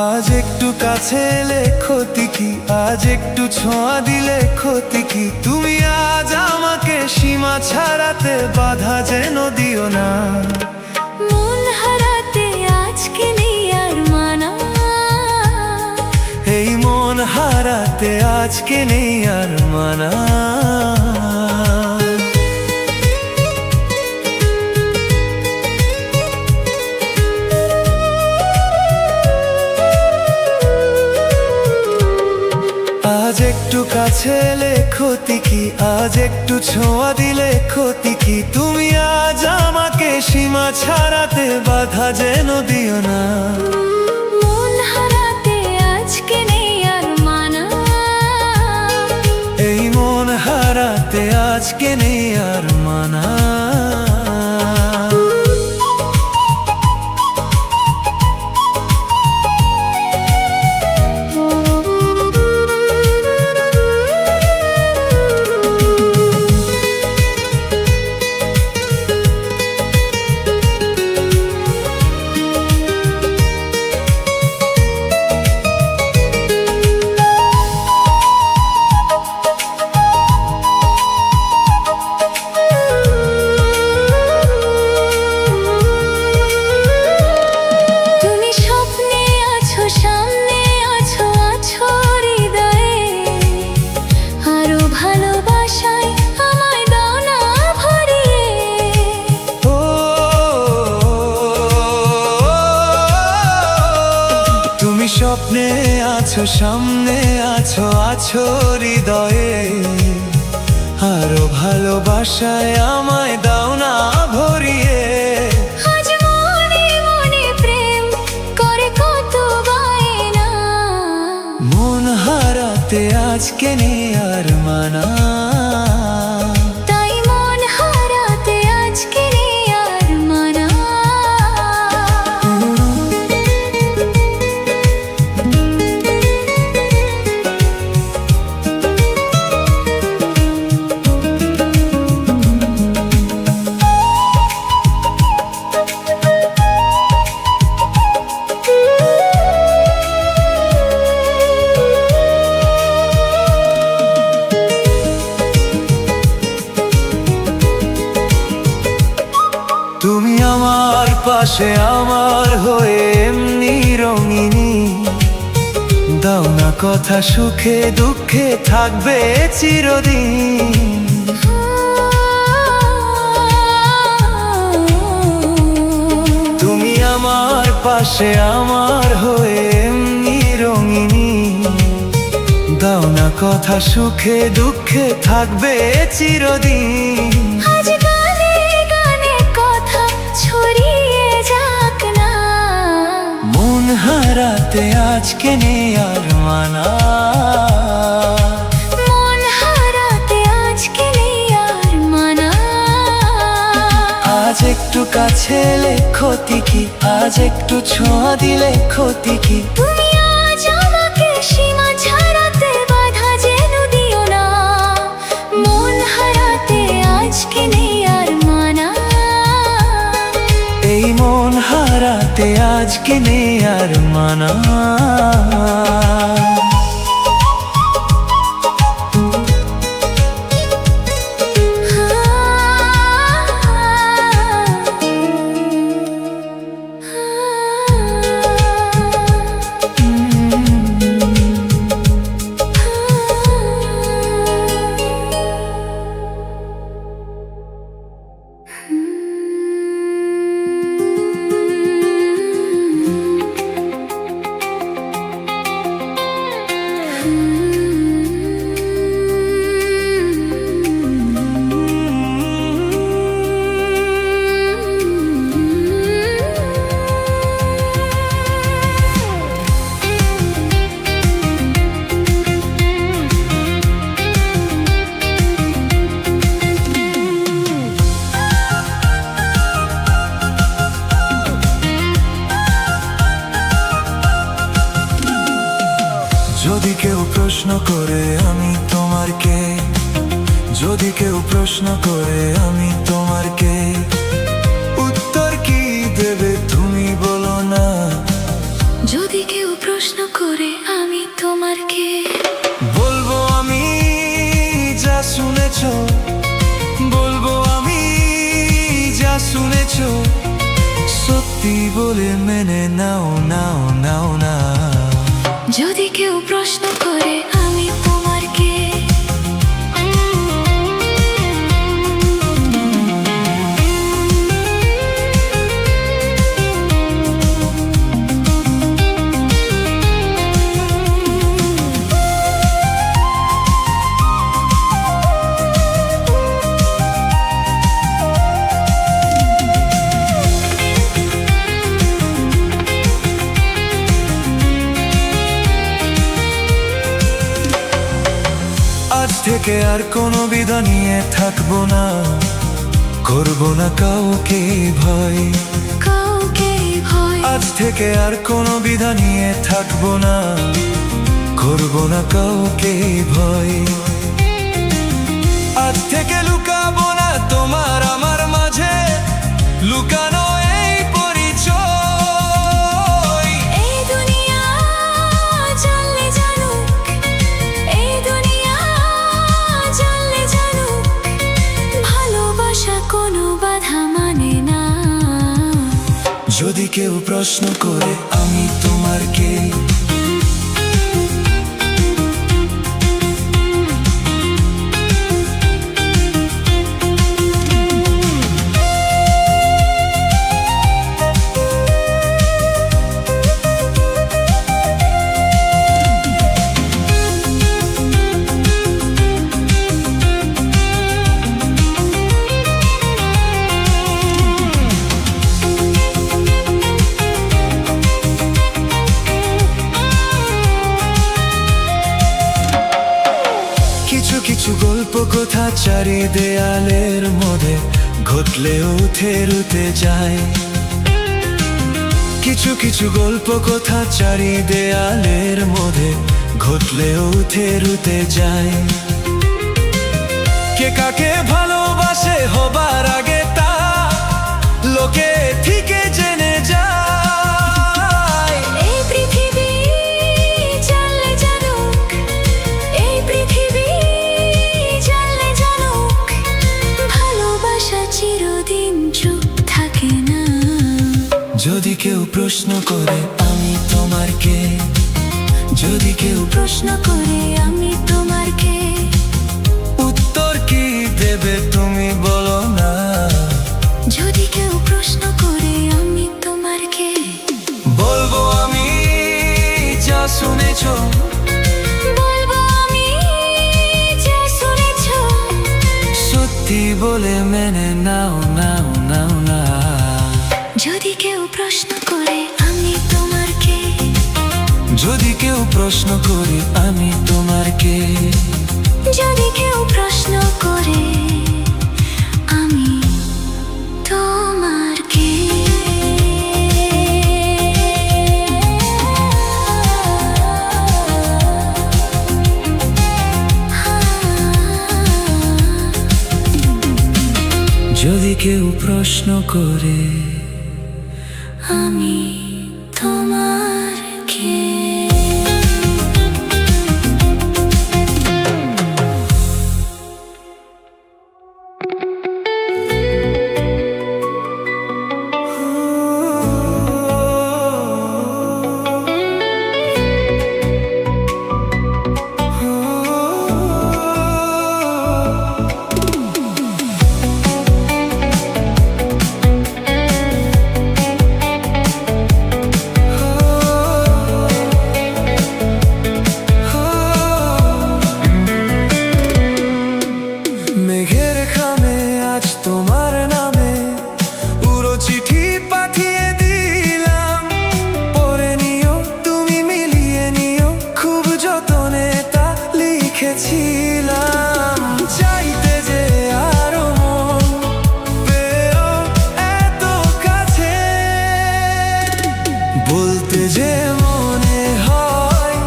আজ একটু কাছে এলে ক্ষতি কি, আজ একটু ছোঁয়া দিলে ক্ষতি কি, তুমি আজ আমাকে সীমা ছাড়াতে বাধা যেন দিও না। মন হারাতে আজকে নেই আর মানা, এই মন হারাতে আজকে নেই আর মানা। আজ একটু কাছে এলে ক্ষতি কি, আজ একটু ছোঁয়া দিলে ক্ষতি কি, তুমি আজ আমাকে সীমা ছাড়াতে বাধা যেন দিও না। মন হারাতে আজকে নেই আর মানা, এই মন হারাতে আজকে নেই আর মানা। স্বপ্নে আছো সামনে আছো, আছো হৃদয়ে, আরো ভালোবাসায় আমায় দাও না ভরিয়ে। আজ মনে মনে প্রেম করে কত বায়না, মন হারাতে আজকে নেই আর মানা, তাই মন হারাতে আজকে নেই আর মানা। তুমি আমার পাশে আমার হয়ে এমনি রঙিনী, দাও না কথা সুখে দুঃখে থাকবে চিরদিন। তুমি আমার পাশে আমার হয়ে এমনি রঙিনী, দাও না কথা সুখে দুঃখে থাকবে চিরদিন। আজ গানে গানে কথা ছড়িয়ে যাক না, মন হারাতে আজকে নেই আর মানা, মন হারাতে আজকে নেই আর মানা। আজ একটু কাছে এলে ক্ষতি কি, আজ একটু ছোঁয়া দিলে ক্ষতি কি, তুমি আজ আমাকে সীমা ছাড়াতে বাধা যেন দিও না। মন হারাতে আজকে নেই আর মানা, এই মন হারাতে আজকে নেই আর মানা। যদি কেউ প্রশ্ন করে আমি তোমার কে, যদি কেউ প্রশ্ন করে আমি তোমার কে, উত্তর কি দেবে তুমি বলো না। যদি কেউ বলেছো, বলবো আমি যা শুনেছো, সত্যি বলে মেনে নাও নাও নাও না। যদি কেউ প্রশ্ন করে আমি তোমার কে, আজ থেকে আর কোনো বিধা নিয়ে থাকবো না, করবো না কাউকে ভয়। কাউকে ভয়, আজ থেকে আর কোনো বিধা নিয়ে থাকবো না, করবো না কাউকে ভয়। আজ থেকে লুকাবো না তোমার আমার মাঝে, লুকানো এই পরিচয়। এই দুনিয়া জানলে জানুক, এই দুনিয়া জানলে জানুক, ভালোবাসা কোনো বাধা মানে না। যদি কেউ প্রশ্ন করে আমি তোমার কে, কিছু কিছু গল্প কথা চারি দেয়ালের মধ্যে ঘটলে উঠে রুতে যায়। কিছু কিছু গল্প কথা চারি দেয়ালের মধ্যে ঘটলে উঠে রুতে যায়। কে কাকে ভালোবাসে হবার আগে তা লোকে ঠিকে জেনে যায়। এই পৃথিবী জানলে জানুক, এই পৃথিবী জানলে জানুক, ভালোবাসা চিরদিন চুপ থাকে না। যদি কেউ প্রশ্ন করে আমি তোমার কে, যদি কেউ প্রশ্ন করে আমি তোমার কে, উত্তর কি দেবে তুমি বলো না। যদি কেউ প্রশ্ন করে আমি তোমার কে, বলবো আমি যা শুনেছো, বলবো আমি যা শুনেছ, সত্যি বলে মেনে নাও নাও নাও না। যদি কেউ প্রশ্ন করে আমি তোমার কে, যদি কেউ প্রশ্ন করে আমি তোমার কে, যদি কেউ প্রশ্ন করে আমি তোমার কে। যদি কেউ প্রশ্ন করে আমি তোমার কে। মেঘের খামে আজ তোমার নামে পুরো চিঠি পাঠিয়ে দিলাম। পড়ে নিও তুমি মিলিয়ে নিও, খুব যতনে তা লিখেছিলাম। চাইতে যে আরো মন পেও এত কাছে, বলতে যে মনে হয়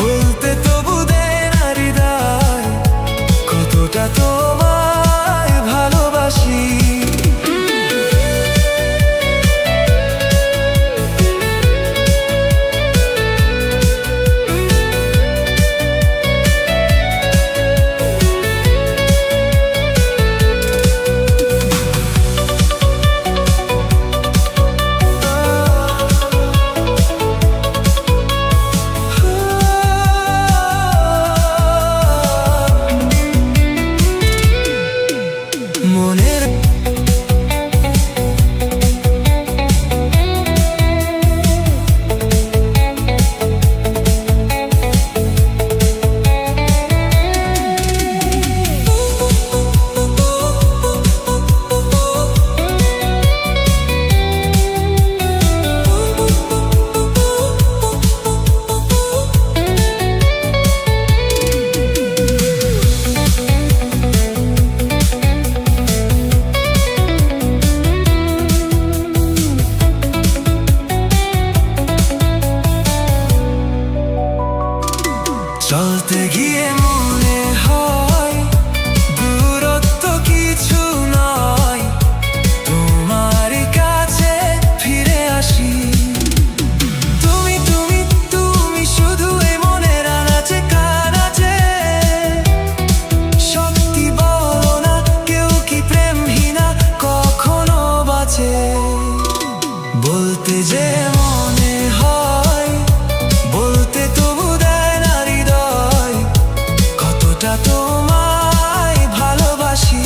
বলতে তবু দেয় না হৃদয়, কতটা তোমায় ভালোবাসি। বলতে যে মনে হয়, বলতে তবু দেয় না হৃদয়, কতটা তোমায় ভালোবাসি।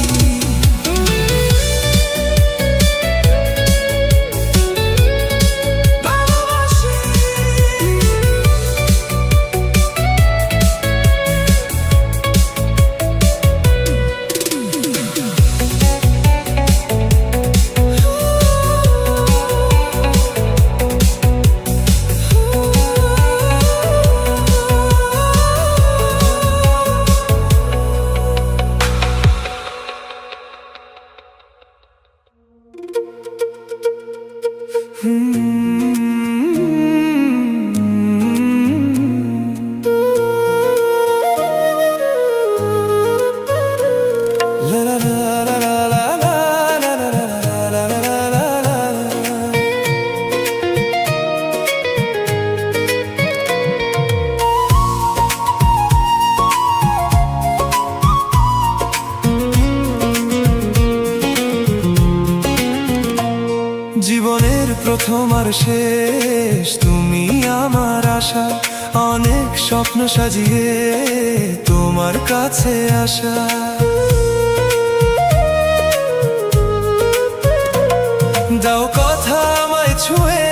জীবনের প্রথম আর শেষ তুমি আমার আশা, অনেক স্বপ্ন সাজিয়ে তোমার কাছে আসা। দাও কথা আমায় ছুঁয়ে,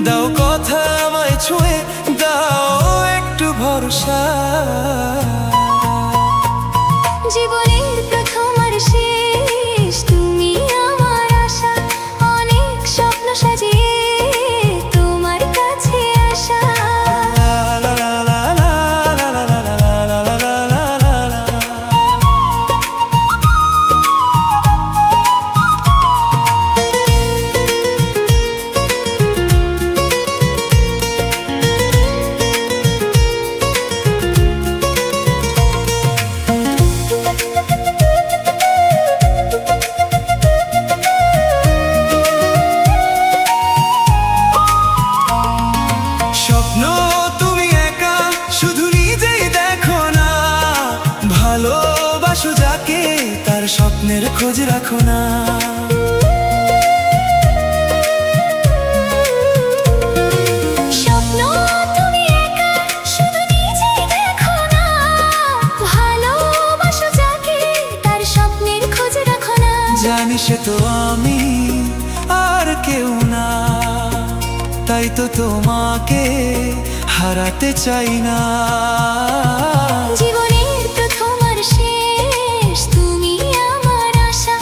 দাও কথা আমায় ছুঁয়ে, দাও একটু ভরসা। জীবনের প্রথম আর শেষ তুমি আমার আশা, অনেক স্বপ্ন সাজিয়ে তোমার কাছে আসা। স্বপ্ন তুমি একা, শুধু নিজেই দেখো না, ভালোবাসো যাকে তার স্বপ্নের খোঁজ রাখো না। স্বপ্ন তুমি একা, শুধু নিজেই দেখো না, ভালোবাসো যাকে তার স্বপ্নের খোঁজ রাখো না। জানি সে তো আমি আর কেউ না, তাই তো তোমাকে হারাতে চাই না। জীবনের প্রথম আর শেষ তুমি আমার আশা,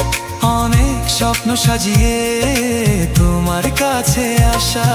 অনেক স্বপ্ন সাজিয়ে তোমার কাছে আসা।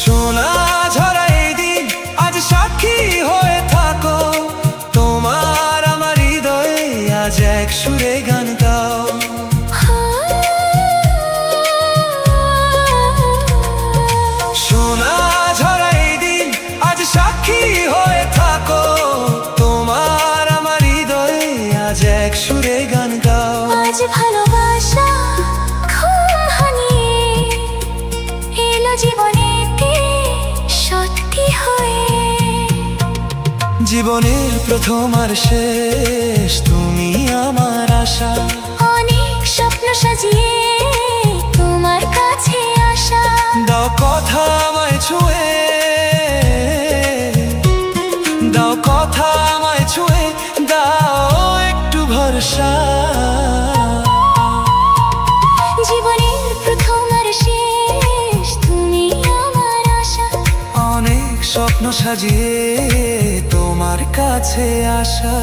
সোনা ঝরা এই দিন আজ সাক্ষী হয়ে থাকো, তোমার আমার হৃদয়ে আজ এক সুরে গান গাও। সোনা ঝরা এই দিন আজ সাক্ষী হয়ে থাকো, তোমার আমার হৃদয়ে আজ এক সুরে গান গাও। আজ ভালোবাসা ঘুম ভাঙিয়ে এলো জীবনেতে সত্যি হয়ে। জীবনের প্রথম আর শেষ তুমি আমার আশা, অনেক স্বপ্ন সাজিয়ে তোমার কাছে আসা। দাও কথা আমায় ছুঁয়ে, দাও কথা আমায় ছুঁয়ে, দাও একটু ভরসা। জীবনের প্রথম আর শেষ তুমি আমার আশা, অনেক স্বপ্ন সাজিয়ে তোমার কাছে আসা।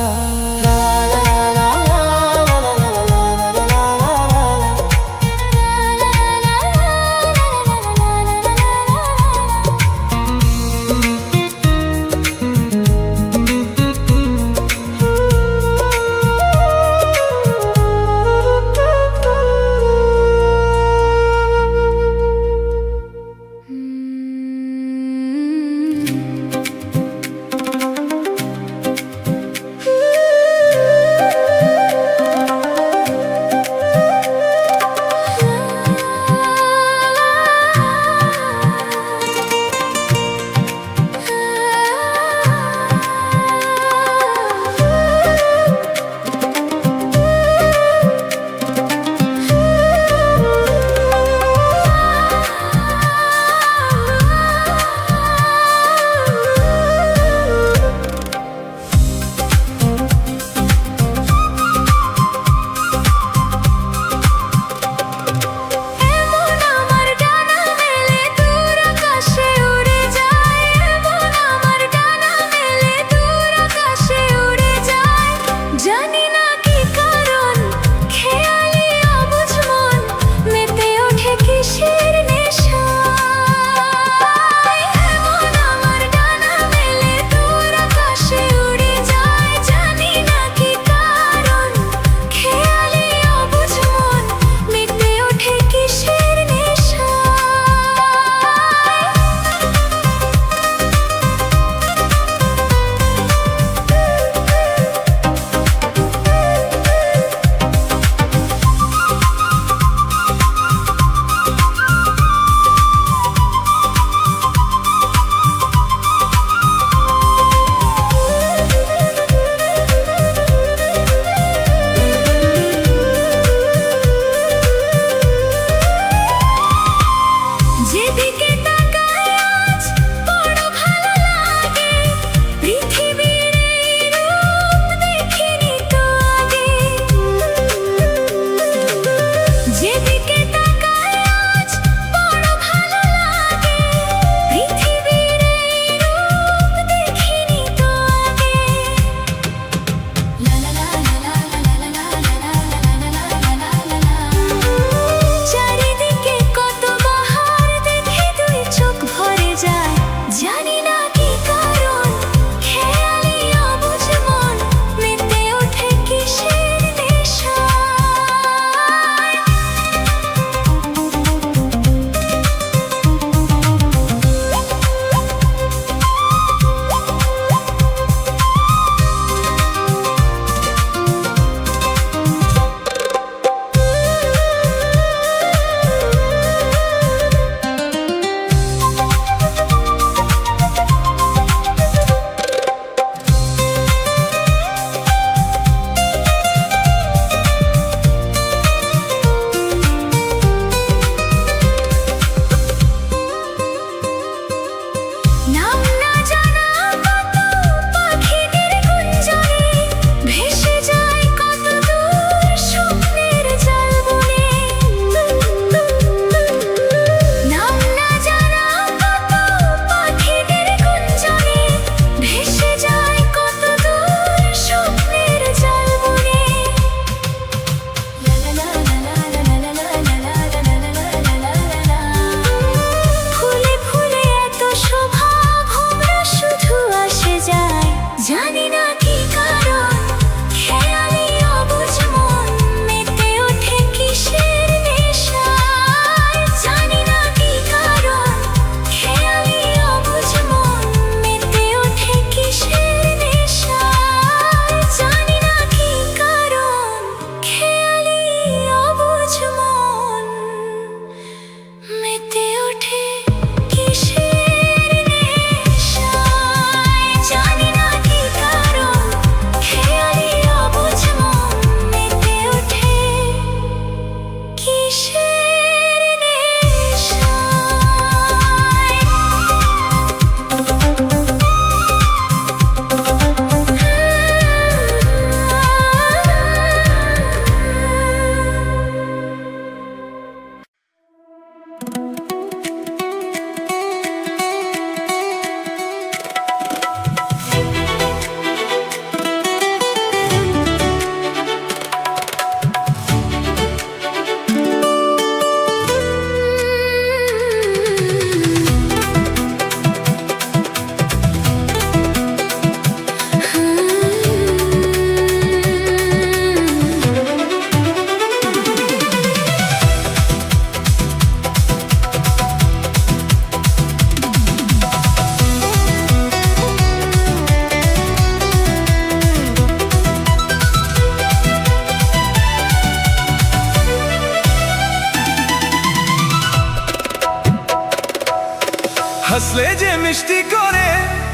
মিষ্টি করে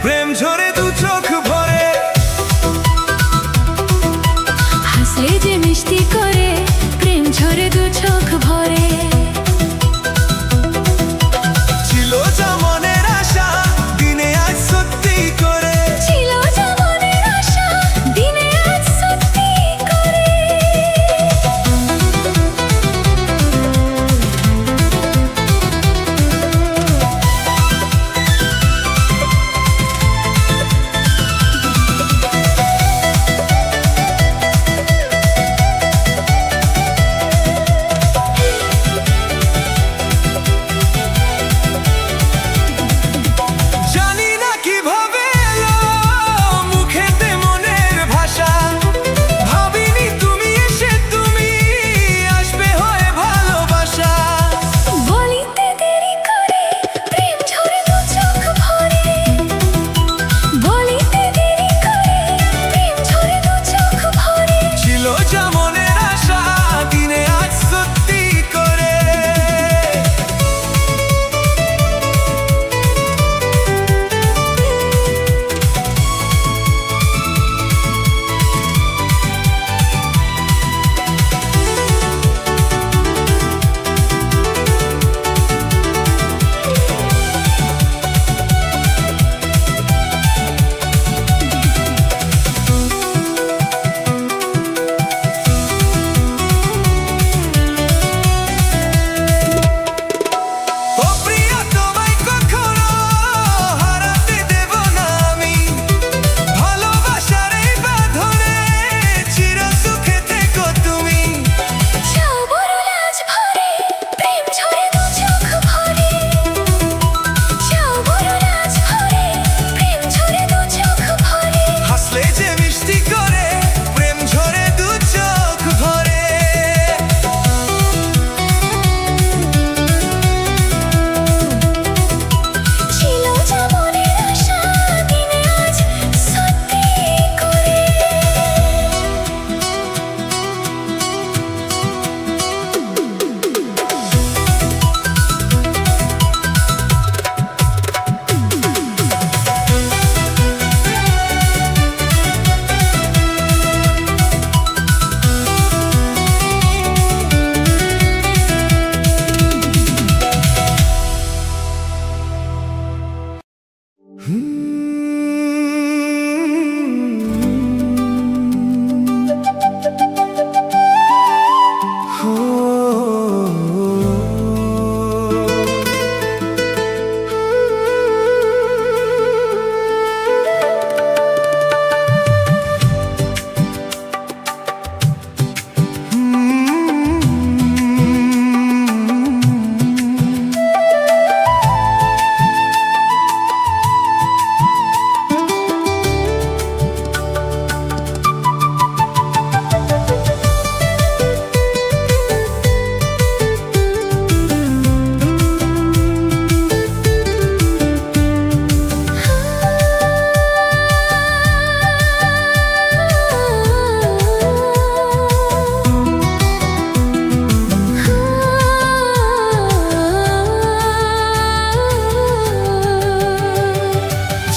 প্রেম ঝরে দু চোখ ভরে। হাসলে যে মিষ্টি করে প্রেম ঝরে দু চোখ ভরে। ছিল যা মনের আশা দিনে আজ সত্যি করে। ছিল যা মনের আশা দিনে আজ সত্যি করে। জানি না কিভাবে এলো মুখেতে মনের ভাষা, ভাবিনি তুমি এসে তুমি আসবে হয়ে ভালোবাসা। বলিতে দেরি করে প্রেম ঝরে দু চোখ ভরে। বলিতে দেরি করে প্রেম ঝরে দু চোখ ভরে। ছিল যা মনের আশা দিনে আজ সত্যি করে। ও প্রিয়া তোমায় কখনো হারাতে দেব না আমি, ভালোবাসার এই বাঁধনে চির সুখে থেকো তুমি। যাও বড় লাজ ভরে প্রেম ঝরে দু চোখ ভরে। যাও বড় লাজ ভরে প্রেম ঝরে দু চোখ ভরে। হাসলে যে মিষ্টি করে প্রেম ঝরে দু চোখ ভরে। ছিল যা মনের আশা দিনে আজ সত্যি করে।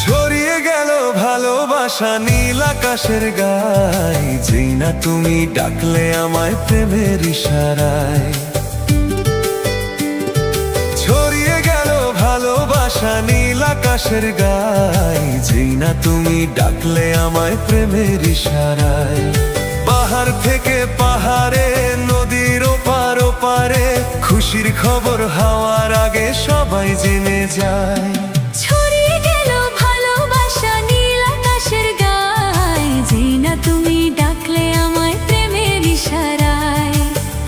ছড়িয়ে গেল ভালোবাসা নীল আকাশের গায়, যেই না তুমি ডাকলে আমায় প্রেমের ইশারায়। ছড়িয়ে গেল ভালোবাসা নীল আকাশের গায়, যেই না তুমি ডাকলে আমায় প্রেমের ইশারায়। পাহাড় থেকে পাহাড়ে নদীর ওপার ওপারে খুশির খবর হাওয়ার আগে সবাই জেনে যায়। ছড়িয়ে গেল ভালোবাসা নীল আকাশের গায়, যেই না তুমি ডাকলে আমায় প্রেমের ইশারায়।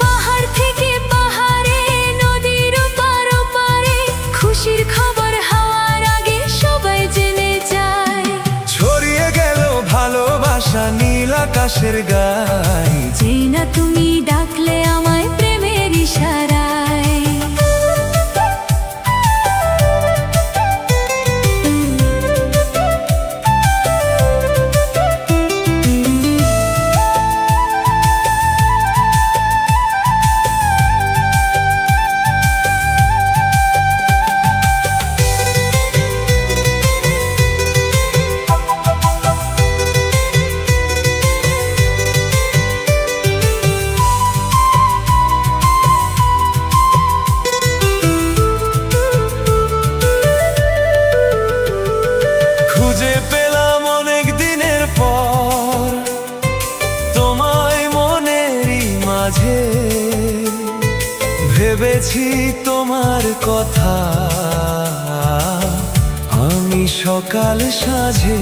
পাহাড় থেকে পাহাড়ে নদীর ওপার ওপারে খুশির খবর হাওয়ার আগে সবাই জেনে যায়। ছড়িয়ে গেল ভালোবাসা নীল আকাশের গায়, যেই না তুমি ডাকলে আমায় প্রেমের ইশারায়। বলেছি তোমার কথা আমি সকাল সাজে।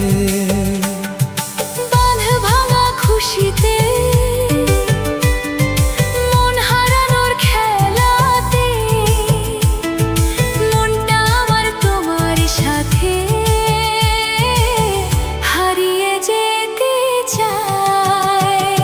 বাঁধ ভাঙা খুশিতে, মন হারানোর খেলাতে, মনটা আমার তোমার সাথে হারিয়ে যেতে চায়।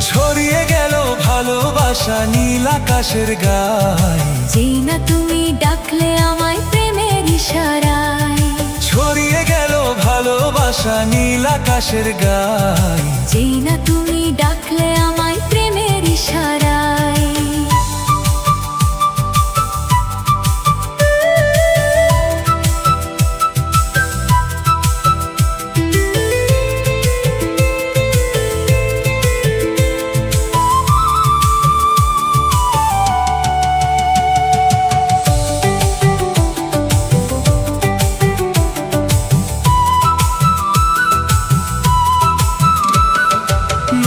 ছড়িয়ে গেল ভালোবাসা নীল আকাশের গায়ে, যেই না তুমি ডাকলে আমায় প্রেমের ইশারায়। ছড়িয়ে গেল ভালোবাসা নীল আকাশের গায়ে, যেই না তুমি ডাকলে আমায় প্রেমের ইশারায়।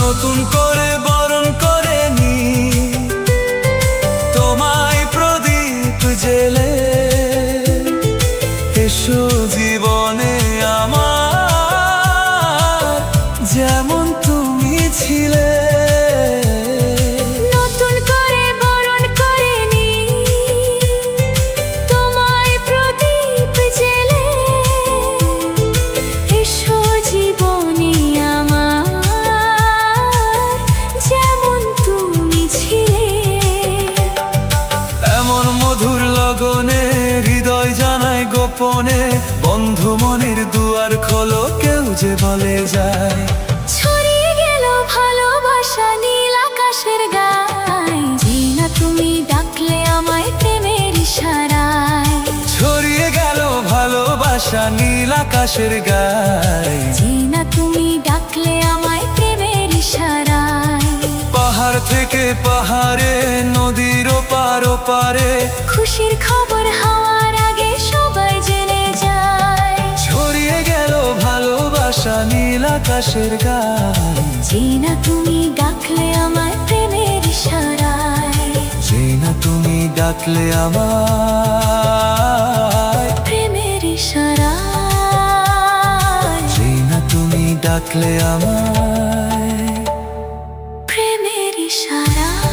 নতুন করে বরণ করে নি তোমায় প্রদীপ জেলে। এসো জীবনে আমার যেমন তুমি ছিলে। নতুন করে বরণ করে নি তোমায় প্রদীপ জেলে। এসো জীবনে আমার যেমন তুমি ছিলে। এমন মধুর লগনে হৃদয় জানায় গোপনে, বন্ধু মনের দুয়ার খোলো কেউ যে বলে যায়। ছড়িয়ে গেল ভালোবাসা নীল আকাশের গায়ে, যেই না তুমি ডাকলে আমায় প্রেমের ইশারায়। ছড়িয়ে গেল ভালোবাসা নীল আকাশের গায়ে, যেই না তুমি ডাকলে আমায় প্রেমের ইশারায়। পাহাড় থেকে পাহাড়ে নদীর ওপার ওপারে, খুশির খবর হওয়ার আগে সবাই জেনে যায়। ছড়িয়ে গেল ভালোবাসা নীল আকাশের গায়ে, যেই না তুমি ডাকলে আমায় প্রেমের ইশারায়। যে না তুমি ডাকলে আমায়, প্রেমের ইশারায়। যে না তুমি ডাকলে আমায়। প্রেমের ইশারায়।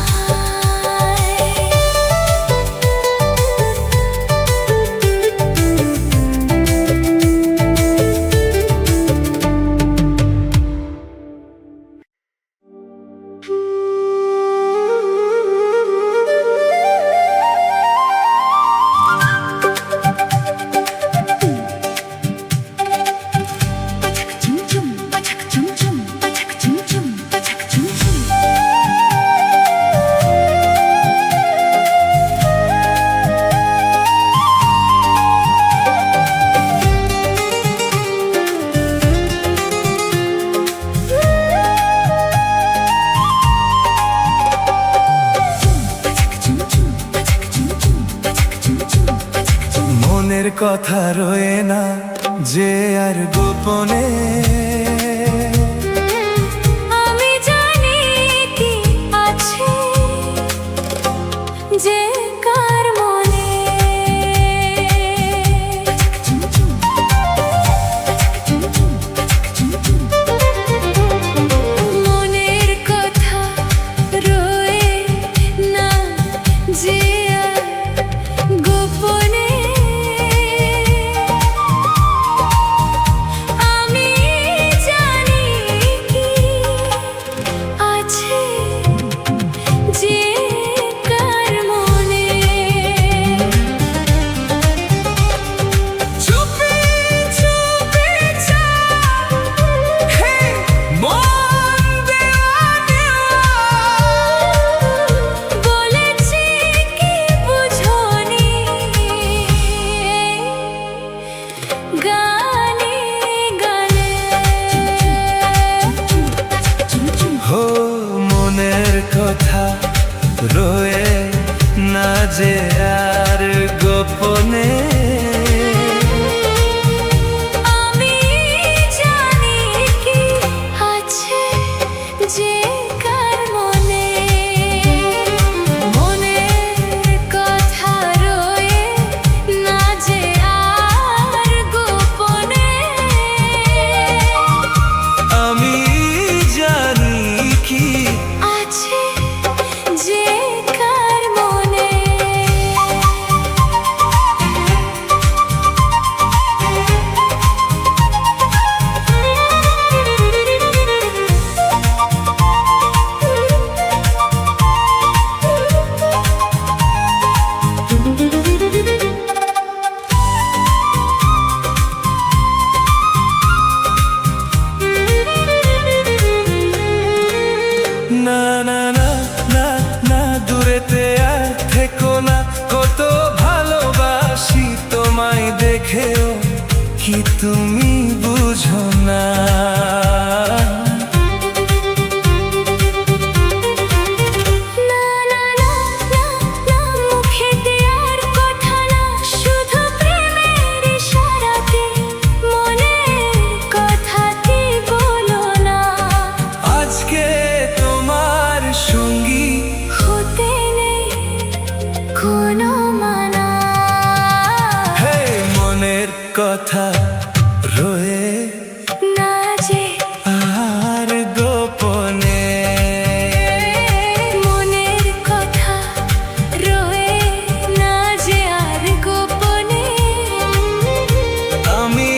মনের কথা রয়ে না যে আর গোপনে, আমি জানি কি আছে যে কার মনে। মনের কথা রয়ে না যে আর গোপনে। আমি তুমি বুঝো না। না না না না না মুখেতে আর কথা না, শুধু প্রেমের ইশারাতে মনের কথাটি বলো না। আজকে তোমার সঙ্গী হতে নেই কোনো মানা। হে মনের কথা রয়ে না যে আর গোপনে, মনের কথা রয়ে না যে আর গোপনে। আমি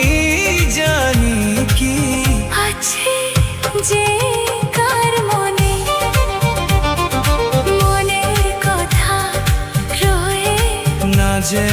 জানি কি আছে যে কার মনে, মনের কথা রয়ে না যে